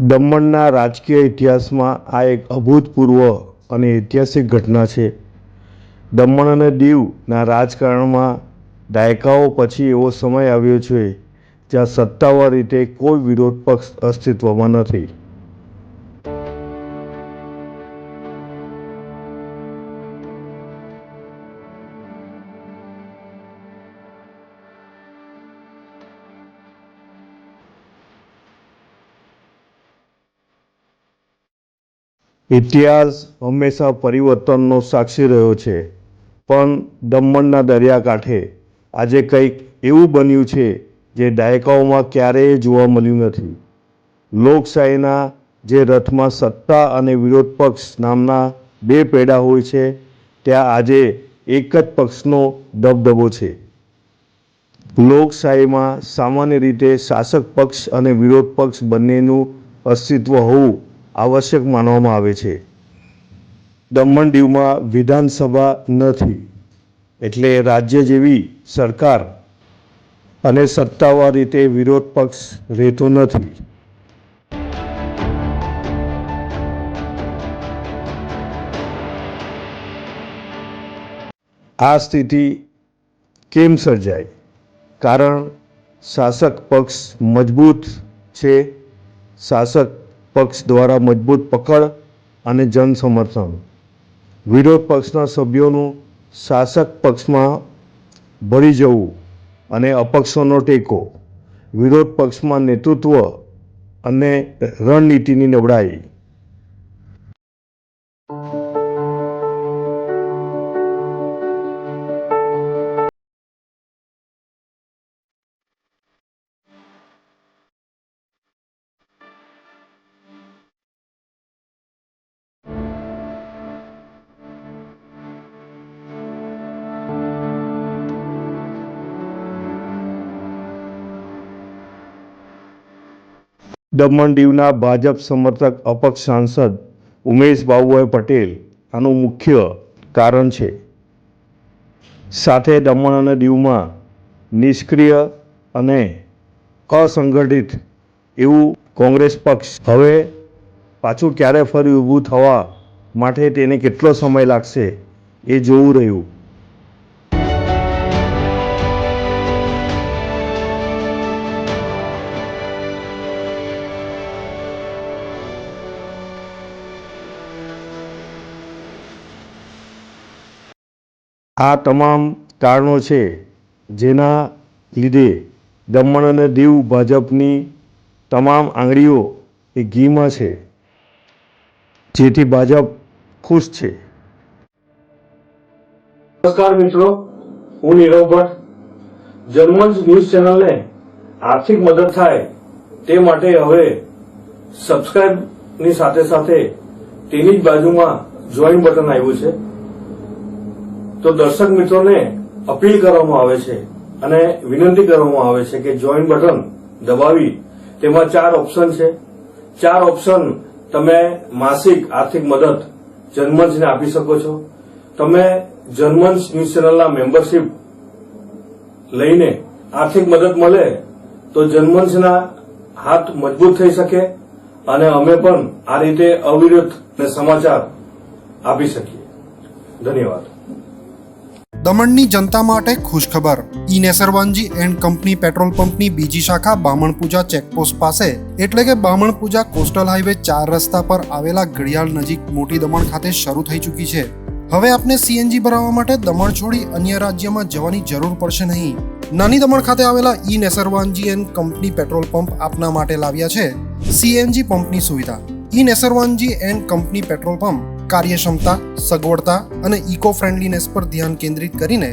દમણના રાજકીય ઇતિહાસમાં આ એક અભૂતપૂર્વ અને ઐતિહાસિક ઘટના છે. દમણ અને દીવના રાજકારણમાં દાયકાઓ પછી એવો સમય આવ્યો છે જ્યાં સત્તાવાર રીતે કોઈ વિરોધ પક્ષ અસ્તિત્વમાં નથી. ઇતિહાસ હંમેશા પરિવર્તનનો સાક્ષી રહ્યો છે, પણ દમણના દરિયાકાંઠે આજે કંઈક એવું બન્યું છે જે દાયકાઓમાં ક્યારેય જોવા મળ્યું નથી. લોકશાહીના જે રથમાં સત્તા અને વિરોધ પક્ષ નામના બે પૈડા હોય છે, ત્યાં આજે એક જ પક્ષનો દબદબો છે. લોકશાહીમાં સામાન્ય રીતે શાસક પક્ષ અને વિરોધ પક્ષ બંનેનું અસ્તિત્વ હોવું આવશ્યક માનવામાં આવે છે. દમણ દીવમાં વિધાનસભા નથી, એટલે રાજ્ય જેવી સરકાર અને સત્તાવાર રીતે વિરોધ પક્ષ રહેતો નથી. આ સ્થિતિ કેમ સર્જાઈ? કારણ શાસક પક્ષ મજબૂત છે. શાસક પક્ષ દ્વારા મજબૂત પકડ અને જન સમર્થન. વિરોધ પક્ષના સભ્યોનું શાસક પક્ષમાં ભળી જવું અને અપક્ષોનો ટેકો. વિરોધ પક્ષમાં નેતૃત્વ અને રણનીતિની નબળાઈ. દમણ દીવના ભાજપ સમર્થક અપક્ષ સાંસદ ઉમેશ બાબુભાઈ પટેલ આનું મુખ્ય કારણ છે. સાથે દમણ અને દીવમાં નિષ્ક્રિય અને અસંગઠિત એવું કોંગ્રેસ પક્ષ હવે પાછું ક્યારે ફરી ઊભું થવા માટે તેને કેટલો સમય લાગશે એ જોવું રહ્યું. આ તમામ કારણો છે જેના લીધે દમણ અને દીવ ભાજપની તમામ આંગળીઓ એ ઘીમાં છે, જેથી ભાજપ ખુશ છે. નમસ્કાર મિત્રો, હું નીરવ ભટ્ટ. જનમંચ ન્યૂઝ ચેનલને આર્થિક મદદ થાય તે માટે હવે સબસ્ક્રાઇબની સાથે સાથે તેની જ બાજુમાં જોઈન બટન આવ્યું છે. તો દર્શક મિત્રોને અપીલ કરવામાં આવે છે અને વિનંતી કરવામાં આવે છે કે જોઈન બટન દબાવી તેમાં 4 ઓપ્શન છે. 4 ઓપ્શન તમે માસિક આર્થિક મદદ જનમંચને આપી શકો છો. તમે જનમંચ ન્યૂઝ ચેનલના મેમ્બરશીપ લઈને આર્થિક મદદ મળે તો જનમંચના હાથ મજબૂત થઈ શકે અને અમે પણ આ રીતે અવિરત સમાચાર આપી શકીએ. ધન્યવાદ. દમણની જનતા માટે ખુશખબર. ઈ નેસરવાંજી એન્ડ કંપની પેટ્રોલ પંપની બીજી શાખા બામણપૂજા ચેકપોસ્ટ પાસે એટલે કે બામણપૂજા કોસ્ટલ હાઈવે 4 રસ્તા પર આવેલા ઘડિયાળ નજીક મોટી દમણ ખાતે શરૂ થઈ ચૂકી છે. હવે આપને સીએનજી ભરાવવા માટે દમણ છોડી અન્ય રાજ્યમાં જવાની જરૂર પડશે નહીં. નાની દમણ ખાતે આવેલા ઈ Nesarvanji and company petrol pump આપના માટે લાવ્યા છે સીએનજી પંપની સુવિધા. ઈ Nesarvanji and company petrol pump કાર્યક્ષમતા, સગવડતા અને ઇકો ફ્રેન્ડલીનેસ પર ધ્યાન કેન્દ્રિત કરીને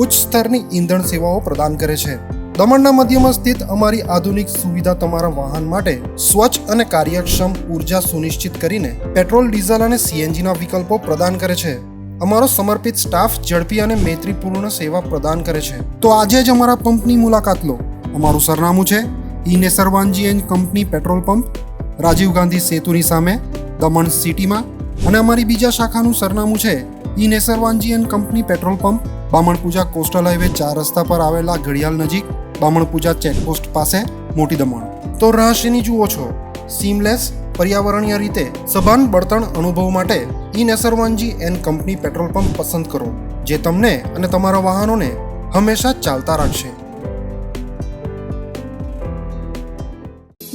ઉચ્ચ સ્તરની ઈંધણ સેવાઓ પ્રદાન કરે છે. દમણના મધ્યમાં સ્થિત અમારી આધુનિક સુવિધા તમારા વાહન માટે સ્વચ્છ અને કાર્યક્ષમ ઉર્જા સુનિશ્ચિત કરીને પેટ્રોલ, ડીઝલ અને સીએનજીના વિકલ્પો પ્રદાન કરે છે. અમારો સમર્પિત સ્ટાફ ઝડપી અને મૈત્રીપૂર્ણ સેવા પ્રદાન કરે છે. તો આજે જ અમારા પંપની મુલાકાત લો. અમારું સરનામું છે E Nesarvanji and company petrol pump, Rajiv Gandhi સેતુની સામે, દમણ સિટીમાં. અને અમારી બીજા શાખાનું સરનામું છે E Nesarvanji and company petrol pump, Bamanpuja coastal highway 4 રસ્તા પર આવેલા ઘડિયાળ નજીક, બામણપૂજા ચેકપોસ્ટ પાસે, મોટી દમણ. તો રાહ શેની જુઓ છો? સીમલેસ પર્યાવરણીય રીતે સભાન બળતણ અનુભવ માટે ઇનેસરવાંજી એન્ડ કંપની પેટ્રોલ પંપ પસંદ કરો, જે તમને અને તમારા વાહનોને હંમેશા ચાલતા રાખશે.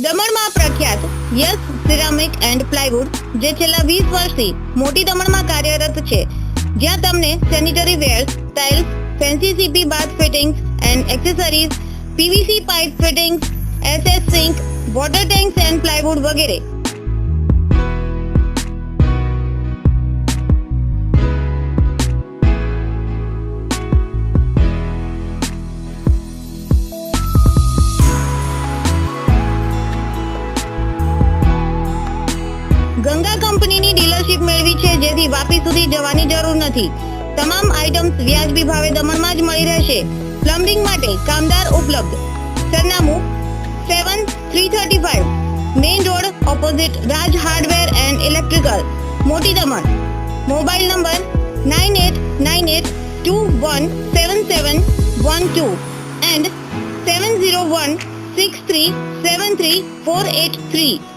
દમણમાં પ્રખ્યાત યસ સિરામિક એન્ડ પ્લાયવુડ, જે છેલ્લા 20 વર્ષથી મોટી દમણમાં કાર્યરત છે, જ્યાં તમને sanitary wares, tiles, fancy CP bath fittings and accessories, PVC pipe fittings, SS sink, water tanks and plywood વગેરે. ગંગા કંપનીની ડીલરશીપ મેળવી છે, જેથી વાપી સુધી જવાની જરૂર નથી. તમામ આઇટમ્સ વ્યાજબી ભાવે દમણમાં જ મળી રહેશે. પ્લમ્બિંગ માટે કામદાર ઉપલબ્ધ. સરનામું 7335 main road opposite Raj hardware and electrical, મોટી દમણ. Mobile number 9898217712 and 7016373483.